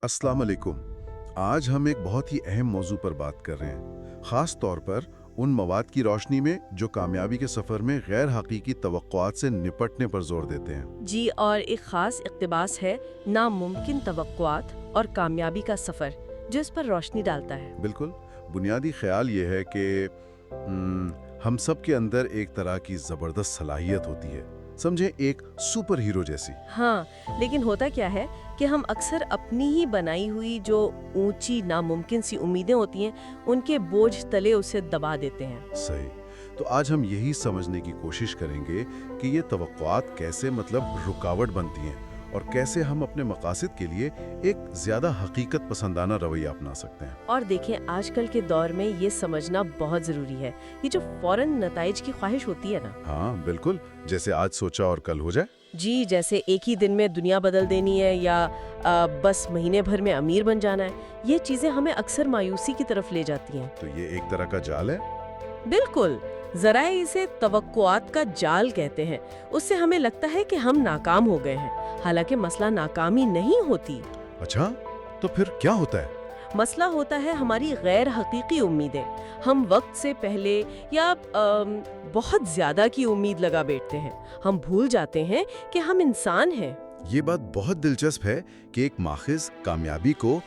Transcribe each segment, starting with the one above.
अस्सलाम वालेकुम। आज हम एक बहुत ही अहम मौजू पर बात कर रहे हैं, ख़ास तौर पर उन मवाद की रोशनी में जो कामयाबी के सफ़र में गैर हकीकी तवक्कुआत से निपटने पर जोर देते हैं। जी, और एक ख़ास इक़्तिबास है नामुमकिन तवक्कुआत और कामयाबी का सफ़र, जो इस पर रोशनी डालता है। बिल्कुल, बुनियादी ख्याल ये है कि हम सब के अंदर एक तरह की ज़बरदस्त सलाहियत होती है, समझे एक सुपर हीरो जैसी। हाँ, लेकिन होता क्या है कि हम अक्सर अपनी ही बनाई हुई जो ऊंची नामुमकिन सी उम्मीदें होती हैं, उनके बोझ तले उसे दबा देते हैं। सही। तो आज हम यही समझने की कोशिश करेंगे कि ये तवक्कुआत कैसे रुकावट बनती हैं और कैसे हम अपने मकासद के लिए एक ज़्यादा हकीकत पसंदाना रवैया अपना सकते हैं। और देखें, आजकल के दौर में ये समझना बहुत ज़रूरी है, ये जो फ़ौरन नताइज की ख्वाहिश होती है ना। हाँ बिल्कुल, जैसे आज सोचा और कल हो जाए। जी, जैसे एक ही दिन में दुनिया बदल देनी है या बस महीने भर में अमीर बन जाना है, ये चीज़ें हमें अक्सर मायूसी की तरफ ले जाती हैं। तो ये एक तरह का जाल है। बिल्कुल, जरा इसे तवक्कुआत का जाल कहते हैं। उससे हमें लगता है कि हम नाकाम हो गए हैं, हालांकि मसला नाकामी नहीं होती। अच्छा, तो फिर क्या होता है? मसला होता है हमारी गैर हकीकी उम्मीदें। हम वक्त से पहले या बहुत ज्यादा की उम्मीद लगा बैठते हैं। हम भूल जाते हैं कि हम इंसान हैं। ये बात बहुत दिलचस्प है कि एक माखिज कामयाबी को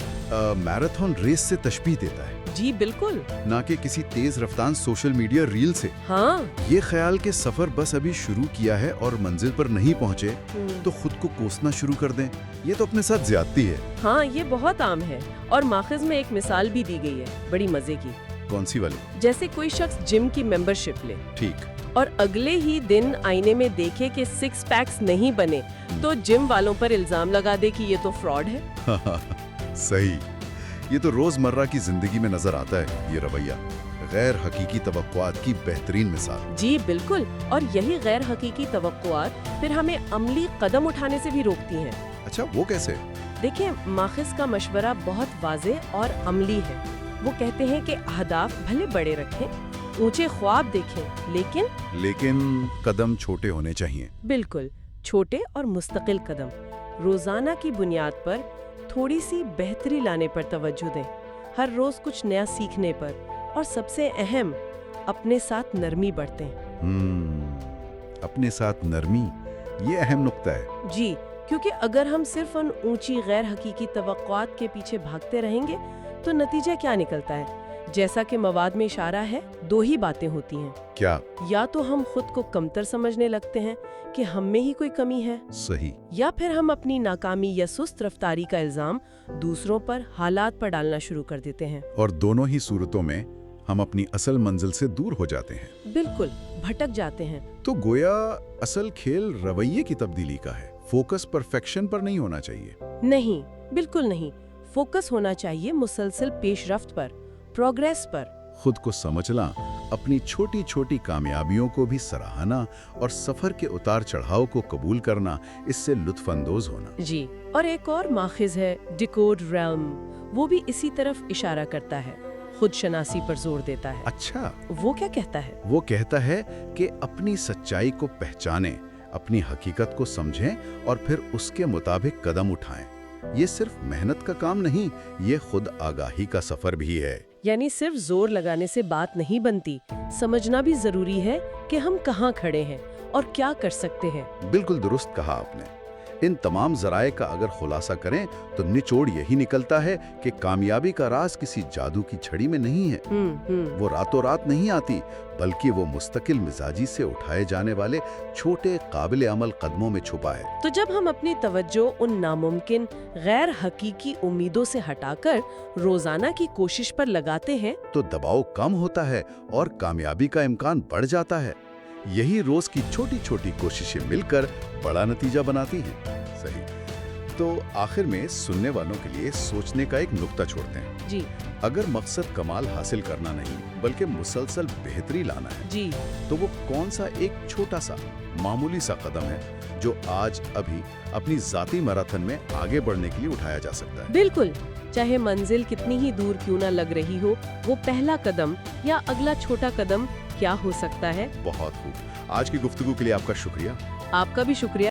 मैराथन रेस से तशबीह देता है, जी बिल्कुल। ना कि किसी तेज रफ्तार सोशल मीडिया रील से। हाँ। ये ख्याल के सफर बस अभी शुरू किया है और मंजिल पर नहीं पहुंचे तो खुद को कोसना शुरू कर दें, ये तो अपने साथ ज्यादती है। हाँ, ये बहुत आम है और माखिज में एक मिसाल भी दी गई है, बड़ी मजे की। कौन सी वाली? जैसे कोई शख्स जिम की मेंबरशिप ले, ठीक, और अगले ही दिन आईने में देखे कि 6 पैक्स नहीं बने, तो जिम वालों पर इल्जाम लगा दे कि ये तो फ्रॉड है। सही। ये तो रोजमर्रा की जिंदगी में नजर आता है, ये रवैया। गैर हकीकी तवक्कुआत की बेहतरीन मिसाल। जी बिल्कुल, और यही गैर हकीकी तवक्कुआत फिर हमें अमली कदम उठाने से भी रोकती हैं। अच्छा, वो कैसे? देखिए, माखिज का मशवरा बहुत वाज़ेह और अमली है। वो कहते हैं कि अहदाफ भले बड़े रखें, ऊंचे ख्वाब देखें, लेकिन कदम छोटे होने चाहिए। बिल्कुल, छोटे और मुस्तकिल कदम। रोजाना की बुनियाद पर थोड़ी सी बेहतरी लाने पर तवज्जो दें, हर रोज कुछ नया सीखने पर, और सबसे अहम, अपने साथ नरमी बरतें। अपने साथ नरमी, ये अहम नुक्ता है। जी, क्योंकि अगर हम सिर्फ उन ऊंची गैर हकीकी तवक्कुआत के पीछे भागते रहेंगे तो नतीजा क्या निकलता है? जैसा कि मवाद में इशारा है, दो ही बातें होती हैं। क्या? या तो हम खुद को कमतर समझने लगते हैं कि हम में ही कोई कमी है, सही। या फिर हम अपनी नाकामी या सुस्त रफ्तारी का इल्जाम दूसरों पर, हालात पर डालना शुरू कर देते हैं। और दोनों ही सूरतों में हम अपनी असल मंजिल से दूर हो जाते हैं। बिल्कुल, भटक जाते हैं। तो गोया असल खेल रवैये की तब्दीली का है। फोकस परफेक्शन पर नहीं होना चाहिए। नहीं, बिल्कुल नहीं। फोकस होना चाहिए मुसलसल पेशरफ्त पर, प्रोग्रेस पर। खुद को समझना, अपनी छोटी छोटी कामयाबियों को भी सराहना और सफर के उतार चढ़ाव को कबूल करना, इससे लुत्फानंदोज होना। जी, और एक और माखिज है डिकोड रेल्म, वो भी इसी तरफ इशारा करता है, खुद शनासी पर जोर देता है। अच्छा, वो क्या कहता है? वो कहता है कि अपनी सच्चाई को पहचानें, अपनी हकीकत को समझें और फिर उसके मुताबिक कदम उठाएं। ये सिर्फ मेहनत का काम नहीं, ये खुद आगाही का सफर भी है। यानी सिर्फ जोर लगाने से बात नहीं बनती, समझना भी जरूरी है कि हम कहाँ खड़े हैं और क्या कर सकते हैं। बिल्कुल दुरुस्त कहा आपने। इन तमाम जराए का अगर खुलासा करें तो निचोड़ यही निकलता है कि कामयाबी का राज किसी जादू की छड़ी में नहीं है। वो रातों रात नहीं आती, बल्कि वो मुस्तकिल मिजाजी से उठाए जाने वाले छोटे काबिल अमल कदमों में छुपा है। तो जब हम अपनी तवज्जो उन नामुमकिन गैर हकीकी उम्मीदों से हटाकर रोजाना की कोशिश पर लगाते हैं, तो दबाव कम होता है और कामयाबी का इम्कान बढ़ जाता है। यही रोज की छोटी छोटी कोशिशें मिलकर बड़ा नतीजा बनाती हैं। सही। तो आखिर में सुनने वालों के लिए सोचने का एक नुक्ता छोड़ते हैं। जी, अगर मकसद कमाल हासिल करना नहीं बल्कि मुसलसल बेहतरी लाना है, जी, तो वो कौन सा एक छोटा सा मामूली सा कदम है जो आज अभी अपनी जाती मैराथन में आगे बढ़ने के लिए उठाया जा सकता है? बिल्कुल। चाहे मंजिल कितनी ही दूर क्यों ना लग रही हो, वो पहला कदम या अगला छोटा कदम क्या हो सकता है? बहुत खूब। आज की गुफ्तगू के लिए आपका शुक्रिया। आपका भी शुक्रिया।